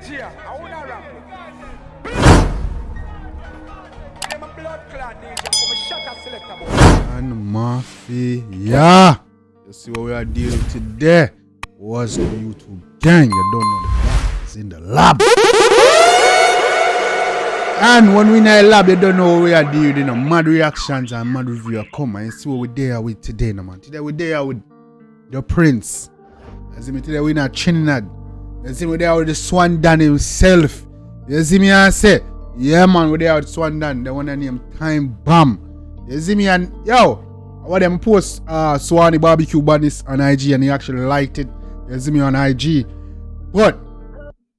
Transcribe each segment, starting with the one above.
DJ, I wanna rap. I'm a blood clot DJ, I'm a shutter selector boy. And Mafia. You see what we are dealing today? What's the YouTube gang? You don't know the gang. It's in the lab. And when we in the lab, you don't know what we are dealing. You know, mad reactions and mad review come. And you see what we're there with today, no man. Today we're there with the Prince. You see me today we're in Trinidad. You see me there with the Swanny himself. You see me I say, yeah man, we're there with Swanny. The one that named Time Bomb. You see me and yo, I want them post Swanny barbecue bunnies on IG and he actually liked it. You see me on IG. But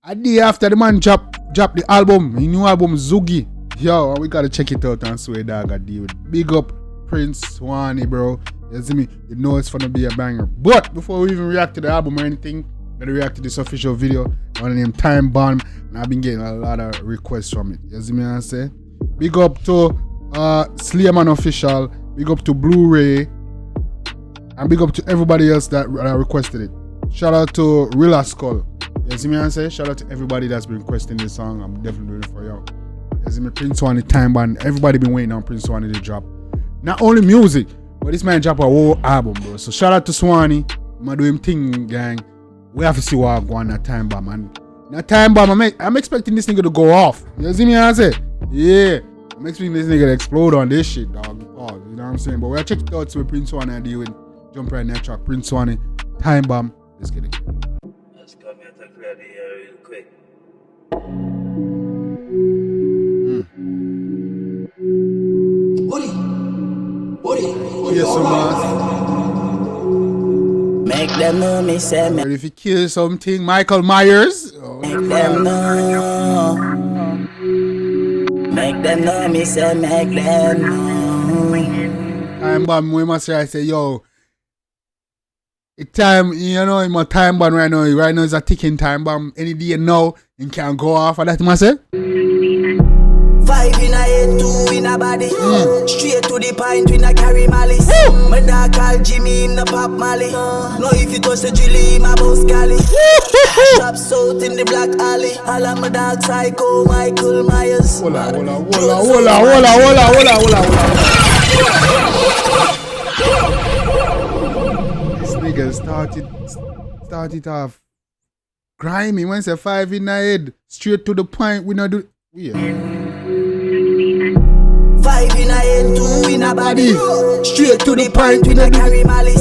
a day after the man dropped the album, the new album Zugi. Yo, we gotta check it out and see what dog got deal with. Big up Prince Swanny, bro. You see me? You know it's gonna be a banger. But before we even react to the album or anything, gotta react to this official video. One name Time Bomb, and I've been getting a lot of requests from it. You see me? I say, big up to Slayman Official, big up to Blu-ray, and big up to everybody else that requested it. Shout out to Rilla Skull. You see me? I say, shout out to everybody that's been requesting this song. I'm definitely doing it for y'all. You see me? Prince Swanny, Time Bomb. Everybody been waiting on Prince Swanny to drop. Not only music, but this man drop a whole album, bro. So shout out to Swanny. I'm do him thing, gang. We have to see what I go on that Time Bomb, man. That Time Bomb, I'm expecting this nigga to go off. You see me? I say, yeah. I'm expecting this nigga to explode on this shit, dog. Pause, you know what I'm saying? But we'll check it out with Prince Swanny and deal with jump right in that track. Prince Swanny, Time Bomb. Let's get it. Let's come here to clear the air real quick. Yes, so much. Make them know me say me. Ready if you kill something, Michael Myers. Oh, Make them know. Make them know me say make them know. Time Bomb, we must say, yo. It's time, you know, in my time bomb right now. Right now is a ticking time bomb. Any day now, it can go off. And that must say. 5 in a head, 2 in a body. Straight to the pint, we not carry malice. My dog call Jimmy, him no pop Molly. No, if you touch the Julie, him a boss Cali. Shop south in the black alley. All of my dog psycho, Michael Myers. Hola. This nigga started off grimy. When say 5 in the head, straight to the point, we not do. Yeah. 5 in a head, 2 in a body. Straight to the point, we not carry malice.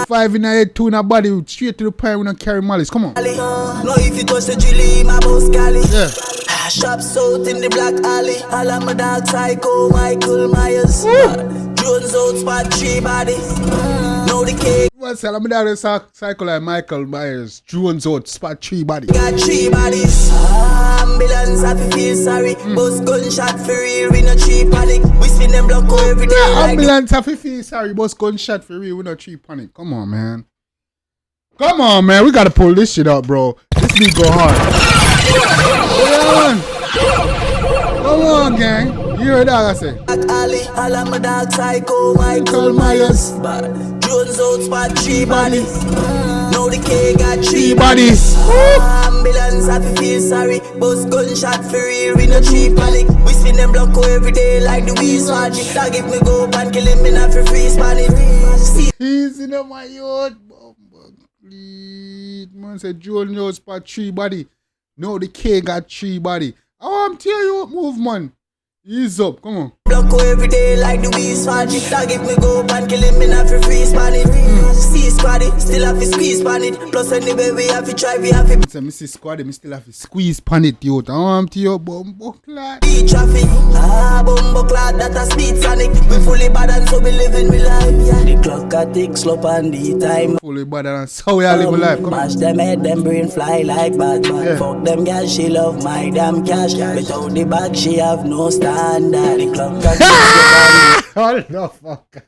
5 in a head, 2 in a body. Straight to the point, we not carry malice. Come on. No, if you touch the Julie, my boss Cali. Yeah. Shop south in the black alley. All of my dog psycho, Michael Myers. Jones out spot 3 bodies. Know the cake. What's that? I'm down cycle like Michael Myers. Jones out spot 3 bodies. Got 3 bodies. Ambulance, I feel sorry. Bus gunshot for real, we no cheap panic. We spin them block every day. Yeah, ambulance, I feel sorry. Bus gunshot for real, we no cheap panic. Come on, man. Come on, man. We gotta pull this shit up, bro. This beat go hard. Come on, gang. You heard that I say. All of my dog psycho, Michael Myers. Jones out spot 3 bodies. Now the K got 3 bodies. Ambulance, I feel sorry. Bus gunshot for real, we no cheap panic. We spin them block every day like the Weeze magic. Dog if me go up and kill him, me not for free Spanish. Easy no my youth. Man said Jones out spot 3 body. No, the K got 3 body. I want to tell you what move, man. Ease up, come on. Block every day like the Weeze magic. Dog if me go up and kill him, me not for free Spanish. See squaddy, still have to squeeze pan it. Plus anyway we have to try, we have to. So me see squaddy, me still have to squeeze pan it, yo. I want to you bumbo clad. Beat traffic, bumbo clad, that a speed sonic. We fully bad and so we living we life, yeah. The clock a tick, slope and the time. Fully bad and so we are living life. Come mash them head, them brain fly like Batman. Yeah. Fuck them girls, she love my damn cash. Without the bag, she have no standard. The clock a tick, oh the fuck.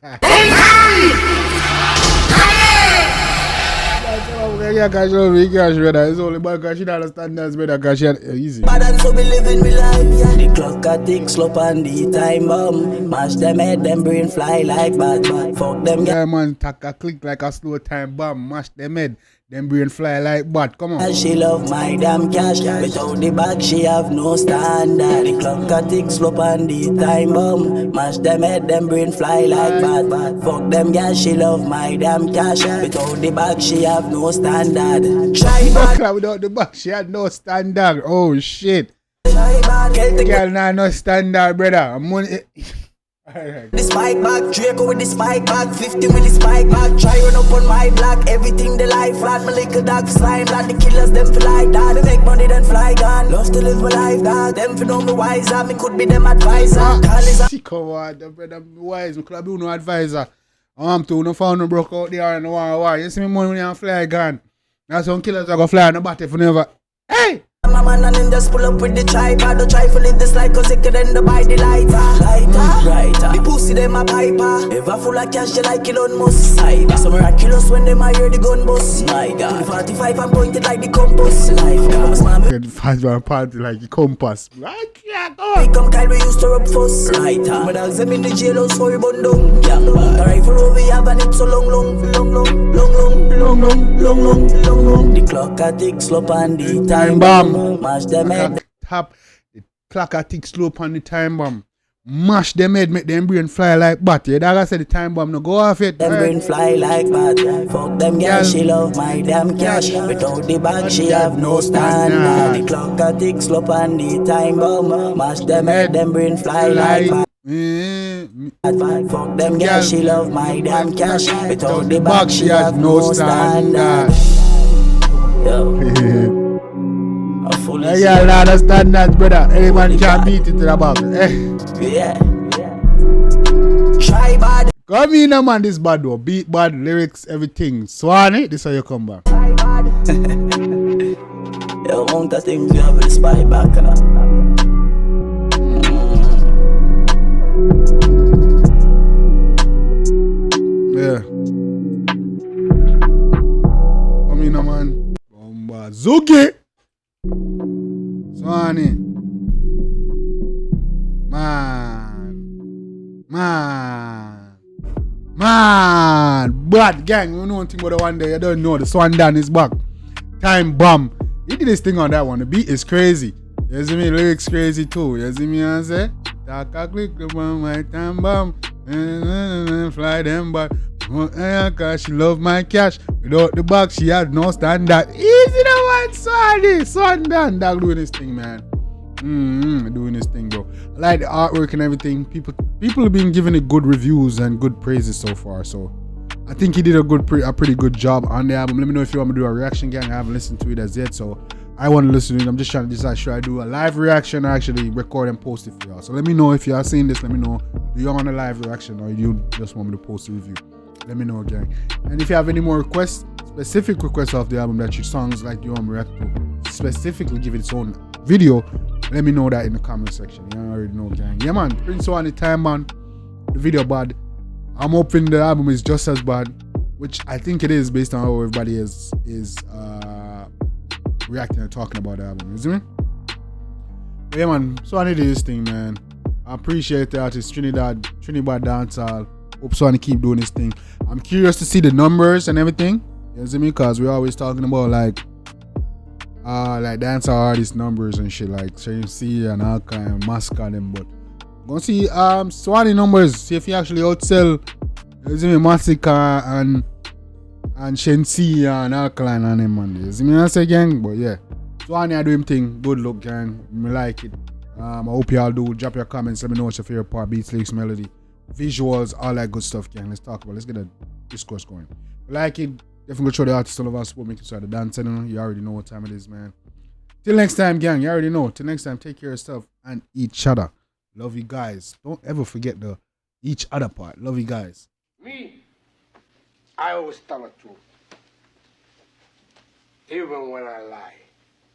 It's only because she don't understand that's better because she had easy. Bad and so we living we life, yeah. The clock a tick, slope and the time bomb. Mash them head, them brain fly like Batman. Fuck them yeah, man, tack a click like a slow time bomb. Mash them head, them brain fly like bat. Come on. She love my damn cash. Without the bag, she have no standard. The clock a tick slope and the time bomb. Mash them head, them brain fly like bat. Fuck them gas, she love my damn cash. Without the bag, she have no standard. Try bad. Without the bag, she had no standard. Oh shit. Try bad. Girl, nah, no standard, brother. Money. The spike back, Draco with the spike back, 50 with the spike back. Try run up on my block, everything the life flat. My little dog slime, like the killers, them feel like that. They make money, then fly gone. Love to live my life, dog. Them for know me wiser, me could be them advisor. Come on, the brother, me wise, me could have been no advisor. To no found no broke out there and no war. You see me money when you fly gone. Now some killers are gonna fly on the battle for never. Hey! My man and then just pull up with the tripod. Don't try for live this life cause it could end up by the lighter. The pussy them a piper. Ever full of cash they like Elon Musk. Some miraculous when them a hear the gun bust. My God. 45 and pointed like the compass. Life comes man. 45 and pointed like the compass. Right? Yeah, go. We come Kyle we used to rub fuss. My dogs them in the jailhouse for bun down. The rifle over we have and it's so long. The clock a tick slope and the time bomb. Mash them head. Tap the clock a tick slope on the time bomb. Mash them head, make them brain fly like bat. Yeah, that I said the time bomb no go off it. Them brain fly like bat. Fuck them girl, she love my damn cash. Without the bag, she have no standard. The clock a tick slope and the time bomb. Mash them head, them brain fly like bat. Fuck them girl, she love my damn cash. Without the bag, she have no standard. Yo. Yeah, I understand that, brother. Anyone can beat it to the bag. Yeah. Try bad. Come in, man. This bad though. Beat bad, lyrics, everything. Swanny, this is how you come back. Try bad. Yo, amount of things you have with the spy back. Yeah. Come in, man. Bomba Zuki. Swanny. Man. Bad gang. You know one thing about the one day. You don't know. The Swan Dan is back. Time bomb. He did this thing on that one. The beat is crazy. You see me? Lyrics crazy too. You see me? I say, talk a click on my time bomb. Fly them back. Cause she love my cash. Without the bag, she had no standard. Easy the one, Swanny. Swan Dan. Dog doing this thing, man. Doing this thing, bro. I like the artwork and everything. People have been giving it good reviews and good praises so far. So I think he did a pretty good job on the album. Let me know if you want me to do a reaction, gang. I haven't listened to it as yet, so I want to listen to it. I'm just trying to decide should I do a live reaction or actually record and post it for y'all. So let me know if you are seeing this. Let me know. Do you want a live reaction or you just want me to post a review? Let me know, gang. And if you have any more requests, specific requests of the album that your songs like you want me to react to, specifically give it its own video, let me know that in the comment section. You already know, gang. Yeah, man. Prince Swanny, time, man. The video bad. I'm hoping the album is just as bad, which I think it is based on how everybody is reacting and talking about the album. You see me? But yeah, man. Swanny did this thing, man. I appreciate the artist Trinidad Dancehall. Hope Swanny keep doing this thing. I'm curious to see the numbers and everything. You see me? Because we're always talking about like dancehall artist numbers and shit like C and all kind of mask on them. But I'm gonna see Swanny numbers. See if he actually outsell Massacre and Shensi and Alkaline and them, man. You see me? I say, gang. But yeah, Swanny I do him thing. Good look, gang. Me like it. I hope y'all do. Drop your comments. Let me know what's your favorite part. Beats, lyrics, melody, visuals, all that good stuff, gang. Let's talk about it. Let's get a discourse going. Like it. Definitely show the artists all of us support, make it so the dance. You already know what time it is, man. Till next time, gang. You already know. Till next time, take care of yourself and each other. Love you guys. Don't ever forget the each other part. Love you guys. Me, I always tell the truth. Even when I lie.